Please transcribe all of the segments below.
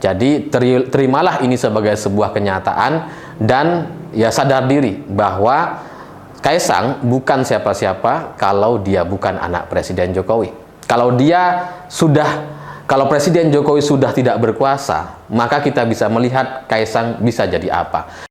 Jadi terimalah ini sebagai sebuah kenyataan dan ya sadar diri bahwa Kaisang bukan siapa-siapa kalau dia bukan anak Presiden Jokowi. Kalau Presiden Jokowi sudah tidak berkuasa, maka kita bisa melihat Kaisang bisa jadi apa.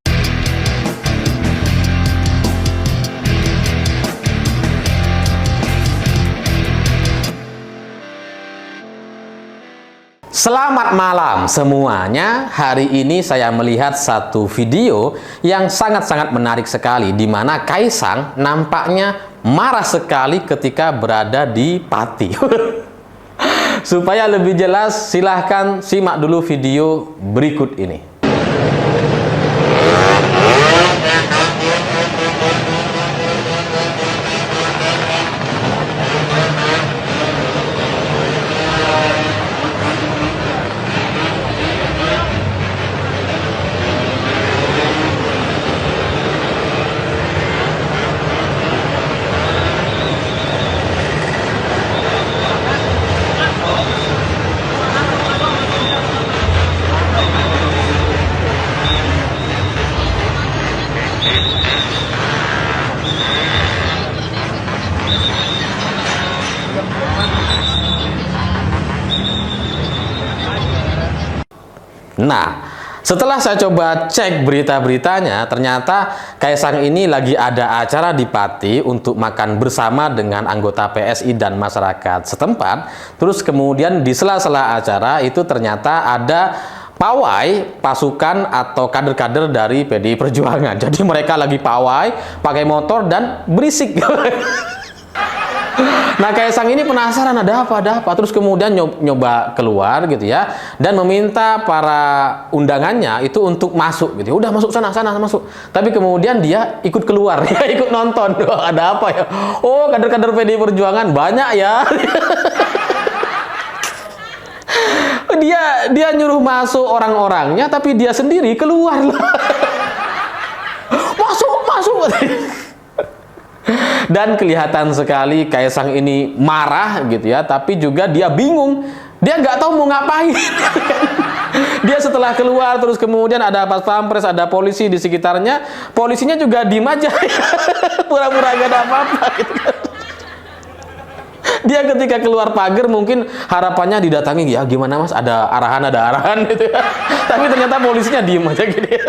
Selamat malam semuanya. Hari ini saya melihat satu video yang sangat-sangat menarik sekali, di mana Kaisang nampaknya marah sekali ketika berada di Pati. Supaya lebih jelas, silahkan simak dulu video berikut ini. Nah, setelah saya coba cek berita-beritanya, ternyata Kaisang ini lagi ada acara di Pati untuk makan bersama dengan anggota PSI dan masyarakat setempat. Terus kemudian di sela-sela acara itu ternyata ada pawai pasukan atau kader-kader dari PDI Perjuangan. Jadi mereka lagi pawai, pakai motor dan berisik. Nah, Kaisang ini penasaran ada apa. Terus kemudian nyoba keluar gitu ya, dan meminta para undangannya itu untuk masuk gitu. Udah masuk sana masuk. Tapi kemudian dia ikut keluar, dia ikut nonton. Ada apa ya? Oh, kader-kader PDI Perjuangan banyak ya. Dia nyuruh masuk orang-orangnya, tapi dia sendiri keluar. Masuk. Dan kelihatan sekali Kaisang ini marah gitu ya, tapi juga dia bingung, dia nggak tahu mau ngapain. Dia setelah keluar, terus kemudian ada pas pampres, ada polisi di sekitarnya, polisinya juga diem aja, pura-pura gak ada apa-apa gitu kan. Dia ketika keluar pagar mungkin harapannya didatangi, ya gimana mas, ada arahan gitu ya. Tapi ternyata polisinya diem aja gitu ya.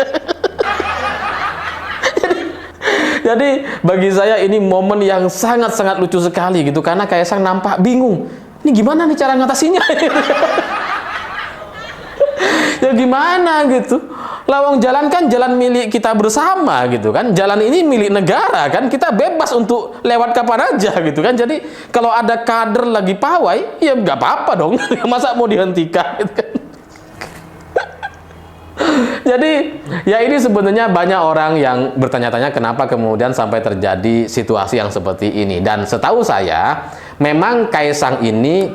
Jadi bagi saya ini momen yang sangat-sangat lucu sekali gitu, karena Kaisang nampak bingung. Ini gimana nih cara ngatasinya? Ya gimana gitu. Lawang jalan kan jalan milik kita bersama gitu kan. Jalan ini milik negara kan. Kita bebas untuk lewat kapan aja gitu kan. Jadi kalau ada kader lagi pawai, ya nggak apa-apa dong. Masa mau dihentikan gitu kan. Jadi ya ini sebenarnya banyak orang yang bertanya-tanya kenapa kemudian sampai terjadi situasi yang seperti ini. Dan setahu saya memang Kaisang ini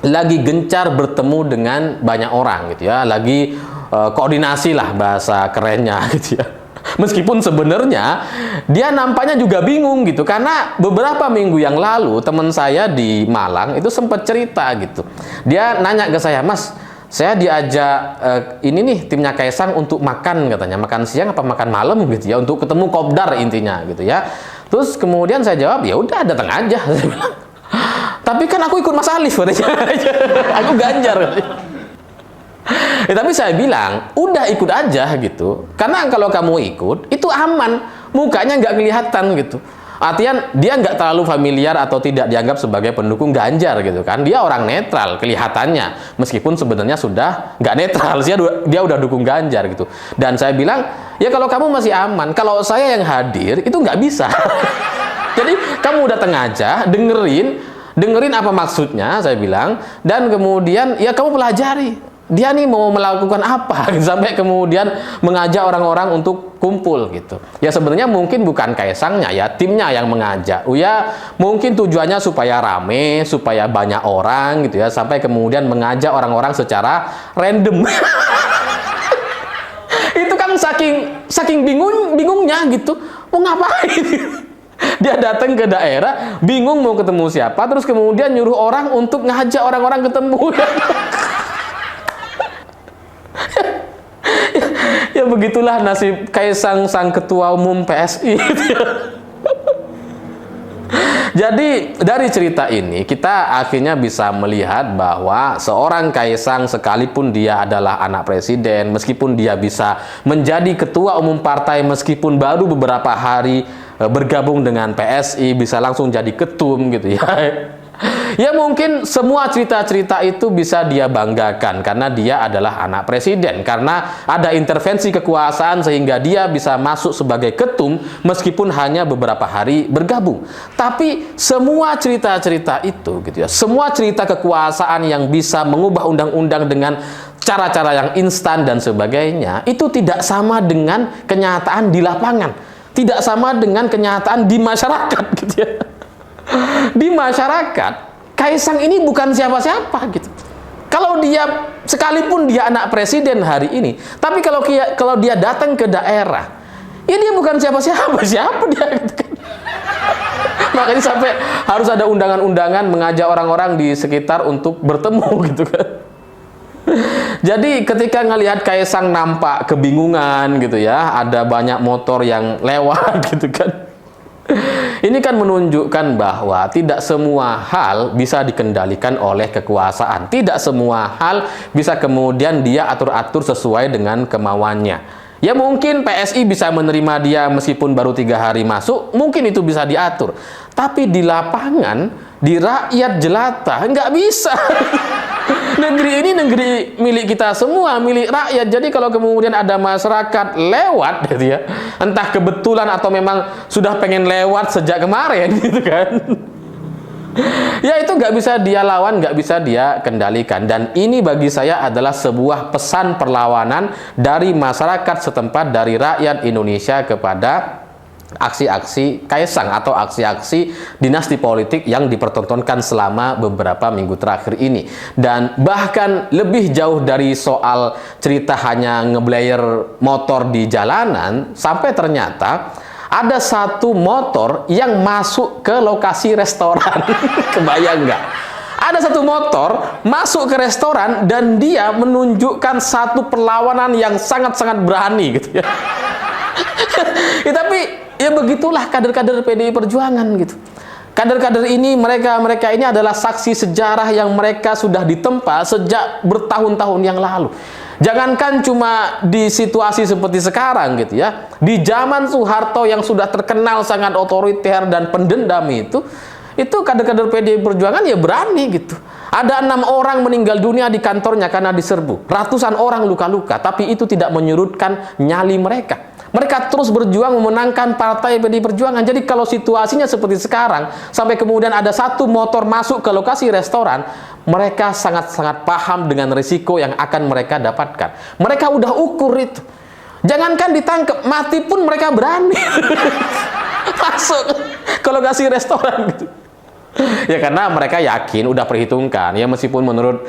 lagi gencar bertemu dengan banyak orang gitu ya, lagi koordinasi lah bahasa kerennya gitu ya. Meskipun sebenarnya dia nampaknya juga bingung gitu, karena beberapa minggu yang lalu teman saya di Malang itu sempat cerita gitu. Dia nanya ke saya, "Mas, saya diajak ini nih timnya Kaisang untuk makan," katanya, makan siang apa makan malam gitu ya, untuk ketemu kopdar intinya gitu ya. Terus kemudian saya jawab, ya udah datang aja. Saya bilang, tapi kan aku ikut Mas Alif katanya. Aku Ganjar katanya. Tapi saya bilang udah ikut aja gitu, karena kalau kamu ikut itu aman, mukanya nggak kelihatan gitu. Artian dia nggak terlalu familiar atau tidak dianggap sebagai pendukung Ganjar gitu kan. Dia orang netral kelihatannya, meskipun sebenarnya sudah nggak netral, dia udah dukung Ganjar gitu. Dan saya bilang, ya kalau kamu masih aman, kalau saya yang hadir itu nggak bisa. Jadi kamu datang aja, dengerin apa maksudnya, saya bilang, dan kemudian ya kamu pelajari dia nih mau melakukan apa sampai kemudian mengajak orang-orang untuk kumpul gitu. Ya sebenarnya mungkin bukan Kaisangnya ya, timnya yang mengajak. Ya mungkin tujuannya supaya rame, supaya banyak orang gitu ya, sampai kemudian mengajak orang-orang secara random. Itu kan saking bingungnya gitu, mau ngapain? Dia datang ke daerah, bingung mau ketemu siapa, terus kemudian nyuruh orang untuk ngajak orang-orang ketemu. Ya begitulah nasib Kaisang sang ketua umum PSI. Jadi dari cerita ini kita akhirnya bisa melihat bahwa seorang Kaisang sekalipun dia adalah anak presiden, meskipun dia bisa menjadi ketua umum partai meskipun baru beberapa hari bergabung dengan PSI, bisa langsung jadi ketum gitu ya. Ya mungkin semua cerita-cerita itu bisa dia banggakan karena dia adalah anak presiden, karena ada intervensi kekuasaan sehingga dia bisa masuk sebagai ketum meskipun hanya beberapa hari bergabung. Tapi semua cerita-cerita itu gitu ya, semua cerita kekuasaan yang bisa mengubah undang-undang dengan cara-cara yang instan dan sebagainya, itu tidak sama dengan kenyataan di lapangan, tidak sama dengan kenyataan di masyarakat gitu ya. Di masyarakat, Kaisang ini bukan siapa-siapa gitu. Kalau dia, sekalipun dia anak presiden hari ini, tapi kalau dia datang ke daerah, ya dia bukan siapa-siapa, siapa dia gitu kan. Makanya sampai harus ada undangan-undangan mengajak orang-orang di sekitar untuk bertemu gitu kan. Jadi ketika ngelihat Kaisang nampak kebingungan gitu ya, ada banyak motor yang lewat gitu kan. Ini kan menunjukkan bahwa tidak semua hal bisa dikendalikan oleh kekuasaan. Tidak semua hal bisa kemudian dia atur-atur sesuai dengan kemauannya. Ya mungkin PSI bisa menerima dia meskipun baru 3 hari masuk, mungkin itu bisa diatur. Tapi di lapangan, di rakyat jelata, nggak bisa. Negeri ini negeri milik kita semua, milik rakyat. Jadi kalau kemudian ada masyarakat lewat gitu ya, entah kebetulan atau memang sudah pengen lewat sejak kemarin gitu kan, ya itu nggak bisa dia lawan, nggak bisa dia kendalikan. Dan ini bagi saya adalah sebuah pesan perlawanan dari masyarakat setempat, dari rakyat Indonesia kepada aksi-aksi Kaisang atau aksi-aksi dinasti politik yang dipertontonkan selama beberapa minggu terakhir ini. Dan bahkan lebih jauh dari soal cerita hanya ngeblayer motor di jalanan, sampai ternyata ada satu motor yang masuk ke lokasi restoran. Kebayang nggak? Ada satu motor masuk ke restoran dan dia menunjukkan satu perlawanan yang sangat-sangat berani gitu ya. Ya tapi ya begitulah kader-kader PDI Perjuangan gitu. Kader-kader ini, mereka ini adalah saksi sejarah yang mereka sudah ditempa sejak bertahun-tahun yang lalu. Jangankan cuma di situasi seperti sekarang gitu ya, di zaman Soeharto yang sudah terkenal sangat otoriter dan pendendam itu kader-kader PDI Perjuangan ya berani gitu. Ada 6 orang meninggal dunia di kantornya karena diserbu, ratusan orang luka-luka, tapi itu tidak menyurutkan nyali mereka. Mereka terus berjuang memenangkan partai PDI Perjuangan. Jadi kalau situasinya seperti sekarang, sampai kemudian ada satu motor masuk ke lokasi restoran, mereka sangat-sangat paham dengan risiko yang akan mereka dapatkan. Mereka udah ukur itu. Jangankan ditangkap, mati pun mereka berani. Masuk ke lokasi restoran gitu. Ya karena mereka yakin, udah perhitungkan ya, meskipun menurut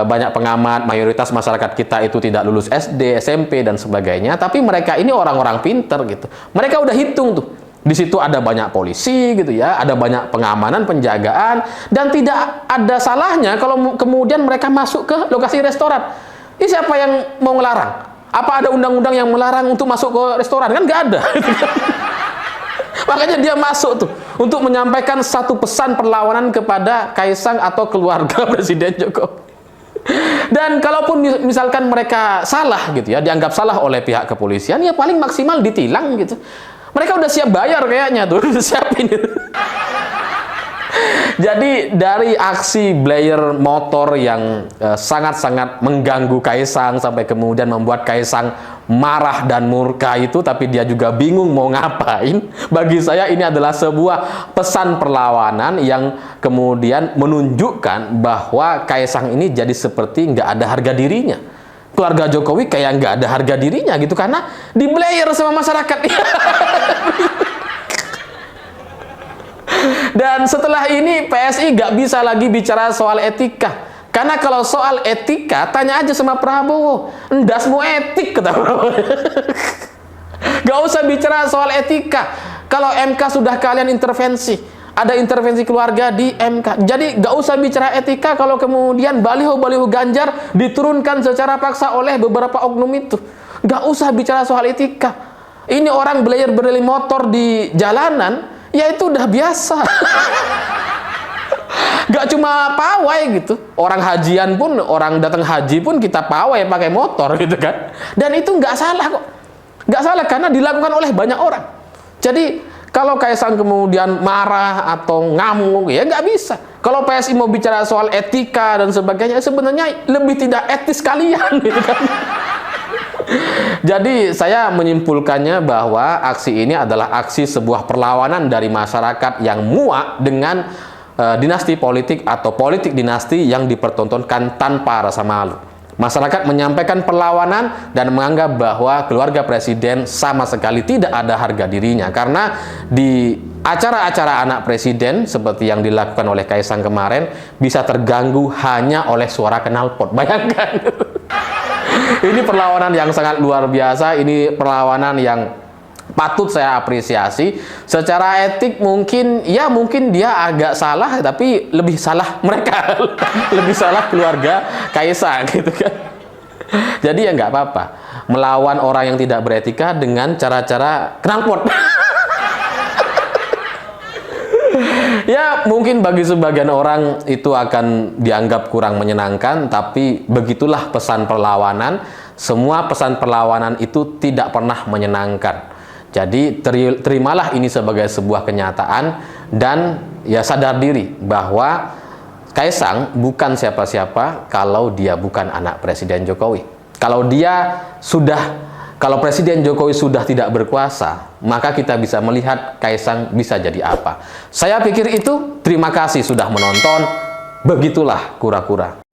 banyak pengamat mayoritas masyarakat kita itu tidak lulus SD, SMP dan sebagainya, tapi mereka ini orang-orang pinter gitu. Mereka udah hitung tuh. Di situ ada banyak polisi gitu ya, ada banyak pengamanan, penjagaan, dan tidak ada salahnya kalau kemudian mereka masuk ke lokasi restoran. Ini siapa yang mau ngelarang? Apa ada undang-undang yang melarang untuk masuk ke restoran? Kan nggak ada. Makanya dia masuk tuh untuk menyampaikan satu pesan perlawanan kepada Kaisang atau keluarga Presiden Jokowi. Dan kalaupun misalkan mereka salah gitu ya, dianggap salah oleh pihak kepolisian, ya paling maksimal ditilang gitu. Mereka udah siap bayar kayaknya tuh, udah siapin itu. Jadi dari aksi blayer motor yang sangat-sangat mengganggu Kaisang sampai kemudian membuat Kaisang marah dan murka itu, tapi dia juga bingung mau ngapain. Bagi saya ini adalah sebuah pesan perlawanan yang kemudian menunjukkan bahwa Kaisang ini jadi seperti nggak ada harga dirinya. Keluarga Jokowi kayak nggak ada harga dirinya gitu karena di blayer sama masyarakat. Dan setelah ini PSI nggak bisa lagi bicara soal etika. Karena kalau soal etika, tanya aja sama Prabowo. Endasmu etik, kata Prabowo. Nggak usah bicara soal etika. Kalau MK sudah kalian intervensi, ada intervensi keluarga di MK. Jadi nggak usah bicara etika kalau kemudian baliho-baliho Ganjar diturunkan secara paksa oleh beberapa oknum itu. Nggak usah bicara soal etika. Ini orang beli motor di jalanan, ya itu udah biasa. Gak cuma pawai gitu, orang hajian pun, orang datang haji pun kita pawai pakai motor gitu kan. Dan itu nggak salah kok, nggak salah karena dilakukan oleh banyak orang. Jadi kalau Kaisang kemudian marah atau ngamuk, ya nggak bisa. Kalau PSI mau bicara soal etika dan sebagainya, sebenarnya lebih tidak etis kalian gitu kan. Jadi saya menyimpulkannya bahwa aksi ini adalah aksi sebuah perlawanan dari masyarakat yang muak dengan dinasti politik atau politik dinasti yang dipertontonkan tanpa rasa malu. Masyarakat menyampaikan perlawanan dan menganggap bahwa keluarga presiden sama sekali tidak ada harga dirinya, karena di acara-acara anak presiden seperti yang dilakukan oleh Kaisang kemarin bisa terganggu hanya oleh suara knalpot. Bayangkan. Ini perlawanan yang sangat luar biasa, ini perlawanan yang patut saya apresiasi. Secara etik mungkin dia agak salah, tapi lebih salah mereka. Lebih salah keluarga Kaisang gitu kan. Jadi ya nggak apa-apa melawan orang yang tidak beretika dengan cara-cara knalpot. Ya mungkin bagi sebagian orang itu akan dianggap kurang menyenangkan, tapi begitulah pesan perlawanan. Semua pesan perlawanan itu tidak pernah menyenangkan. Jadi terimalah ini sebagai sebuah kenyataan dan ya sadar diri bahwa Kaisang bukan siapa-siapa kalau dia bukan anak Presiden Jokowi. Kalau Presiden Jokowi sudah tidak berkuasa, maka kita bisa melihat Kaisang bisa jadi apa. Saya pikir itu. Terima kasih sudah menonton. Begitulah kura-kura.